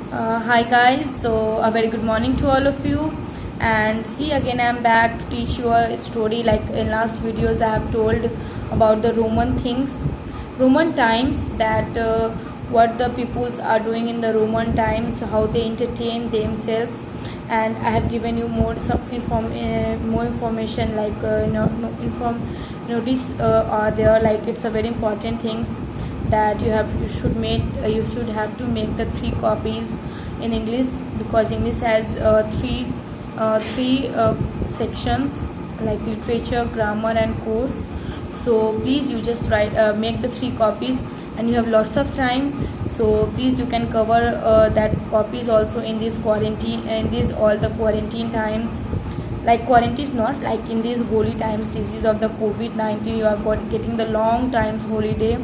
Hi guys, so a very good morning to all of you. And see, again I'm back to teach you a story. Like in last videos I have told about the Roman things, Roman times, that what the peoples are doing in the Roman times, how they entertain themselves. And I have given you more information, like notice are there, like it's a very important things that you should have to make the 3 copies in English, because English has three sections, like literature, grammar and course. So please you just write make the 3 copies, and you have lots of time. So please you can cover that copies also in this quarantine, in this all the quarantine times. Like quarantine is not like in these holy times, disease of the COVID-19, you are getting the long times holiday.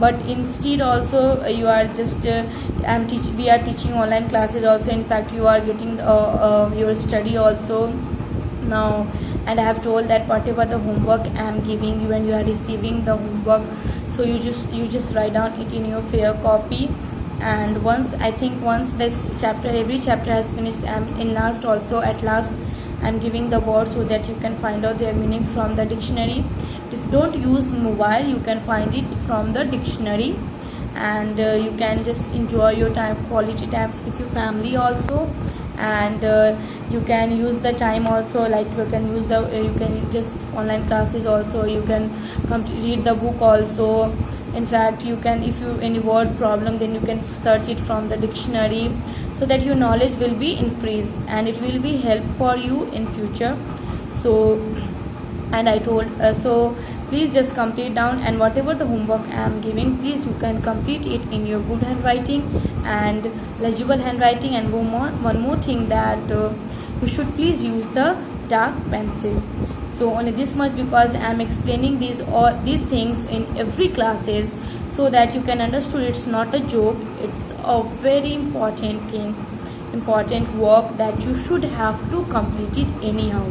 But instead also you are just we are teaching online classes also. In fact, you are getting your study also now. And I have told that whatever the homework I am giving you, and you are receiving the homework, so you just write down it in your fair copy. And once this chapter, every chapter has finished, in last also, at last I'm giving the words, so that you can find out their meaning from the dictionary. If you don't use mobile, you can find it from the dictionary. And you can just enjoy your time, quality times with your family also. And you can use the time also, like you can use the you can just online classes also. You can come to read the book also. In fact, you can, if you any word problem, then you can search it from the dictionary, so that your knowledge will be increased and it will be help for you in future. So, and I told so please just complete down, and whatever the homework I am giving, please you can complete it in your good handwriting and legible handwriting. And one more thing, that you should please use the dark pencil. So only this much, because I am explaining these things in every classes, so that you can understand it's not a joke, it's a very important thing, important work, that you should have to complete it anyhow.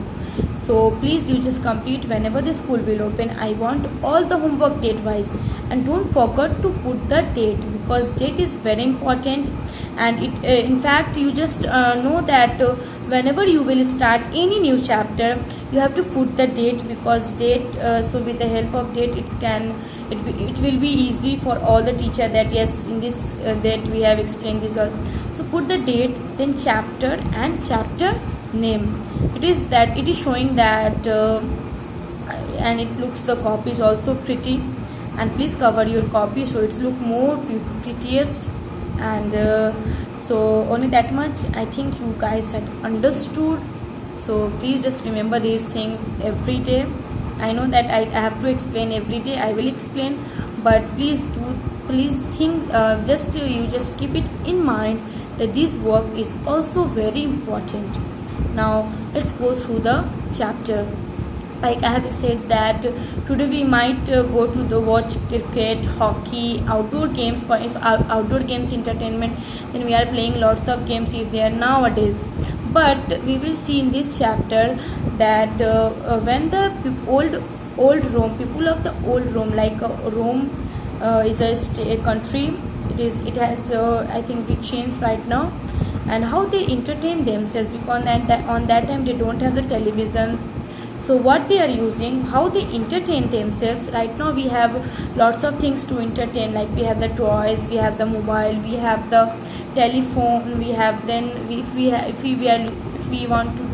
So please you just complete whenever the school will open. I want all the homework date wise, and don't forget to put the date, because date is very important. And it in fact, you just know that whenever you will start any new chapter, you have to put the date, because date so with the help of date, it will be easy for all the teacher, that yes, in this date we have explained this all. So put the date, then chapter and chapter name. It is showing that and it looks, the copy is also pretty. And please cover your copy, so it's look more prettiest. And so only that much I think you guys had understood. So please just remember these things every day. I know that I have to explain every day, I will explain, but please think, you just keep it in mind that this work is also very important. Now let's go through the chapter. Like I have said that today we might go to the watch cricket, hockey, outdoor games. For if outdoor games entertainment, then we are playing lots of games is there nowadays. But we will see in this chapter that when the old Rome, people of the old Rome, like Rome is a country. It has I think we changed right now. And how they entertain themselves, because on that time they don't have the television. So what they are using, how they entertain themselves. Right now we have lots of things to entertain, like we have the toys, we have the mobile, we have the telephone, we have, then if we want to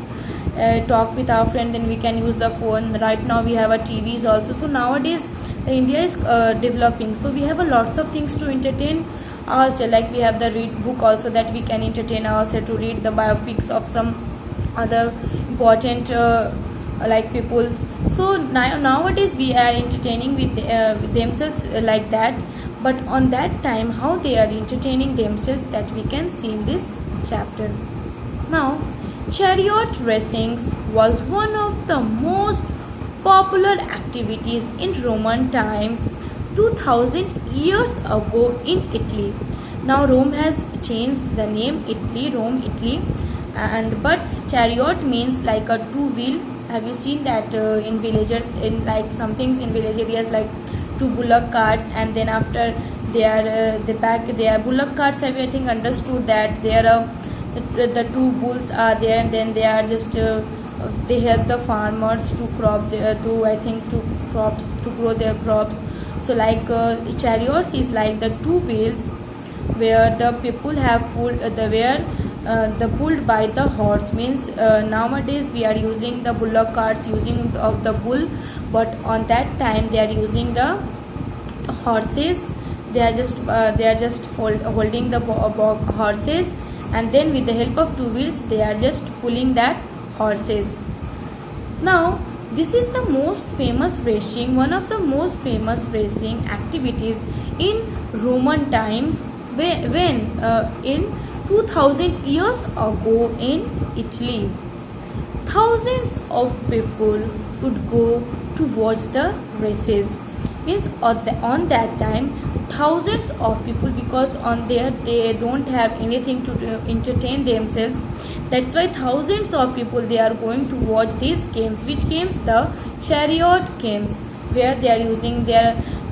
talk with our friend, then we can use the phone. Right now we have a TVs also. So nowadays the India is developing, so we have a lots of things to entertain ourselves. Like we have the read book also, that we can entertain ourselves, to read the biopics of some other important like peoples. So nowadays we are entertaining with themselves like that. But on that time, how they are entertaining themselves, that we can see in this chapter. Now, chariot racings was one of the most popular activities in Roman times 2000 years ago in Italy. Now Rome has changed the name, Rome, Italy. And but chariot means like a two-wheel. Have you seen that in villages, in like some things in village areas, like two bullock carts, and then after they pack their bullock carts. Have you, I think, understood that there are the two bulls are there, and then they are just they help the farmers to crop their to grow their crops. So like chariots is like the two wheels where the people have pulled the pulled by the horse. Means nowadays we are using the bullock carts using of the bull, but on that time they are using the horses. They are just holding the horses, and then with the help of two wheels they are just pulling that horses. Now this is the most famous racing, one of the most famous racing activities in Roman times, when in 2000 years ago in Italy, thousands of people would go to watch the races. Means on that time thousands of people, because on there they don't have anything to entertain themselves. That's why thousands of people they are going to watch these games. Which games? The chariot games, where they are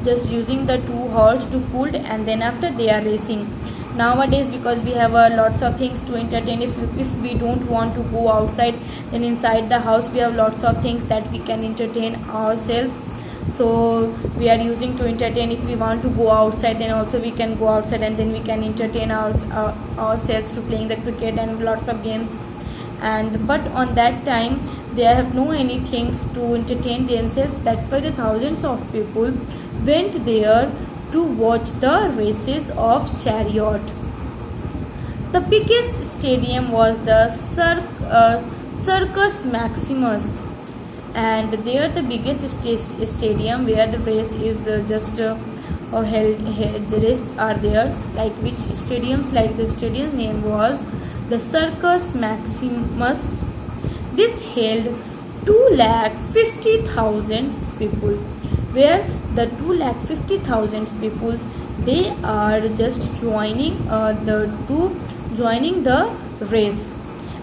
just using the two horse to pull, and then after they are racing. Nowadays, because we have lots of things to entertain, if we don't want to go outside, then inside the house we have lots of things that we can entertain ourselves. So we are using to entertain. If we want to go outside, then also we can go outside, and then we can entertain ourselves to playing the cricket and lots of games. And but on that time they have no any things to entertain themselves. That's why the thousands of people went there to watch the races of chariot. The biggest stadium was the Circus Maximus, and there the biggest stadium where the race is held. The race are there. Like which stadiums? Like the stadium name was the Circus Maximus. This held 250,000 people, where the 250,000 people they are just joining the race.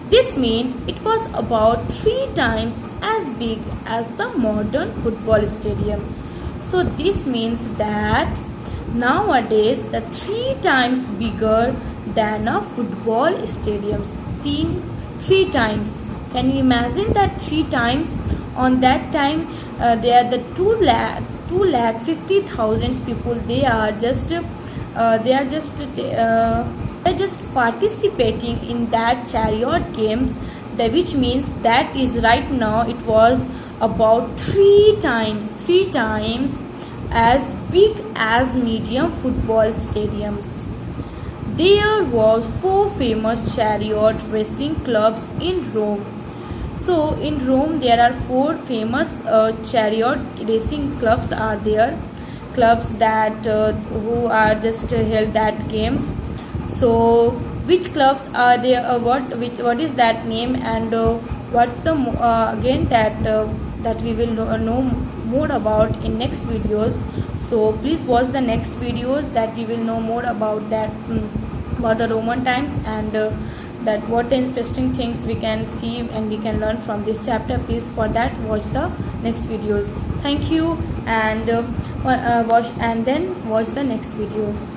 This meant it was about 3 times as big as the modern football stadiums. So this means that nowadays the 3 times bigger than a football stadiums. 3 times. Can you imagine that 3 times? On that time, they are the 250,000 people. They are just participating in that chariot games. Which means that is right now it was about 3 times as big as medium football stadiums. There was 4 famous chariot racing clubs in Rome. So in Rome there are 4 famous chariot racing clubs are there. Clubs that who are just held that games. So which clubs are there? What is that name, and what's the again that we will know more about in next videos. So please watch the next videos that we will know more about that about the Roman times, and that what interesting things we can see and we can learn from this chapter. Please for that watch the next videos. Thank you, and watch the next videos.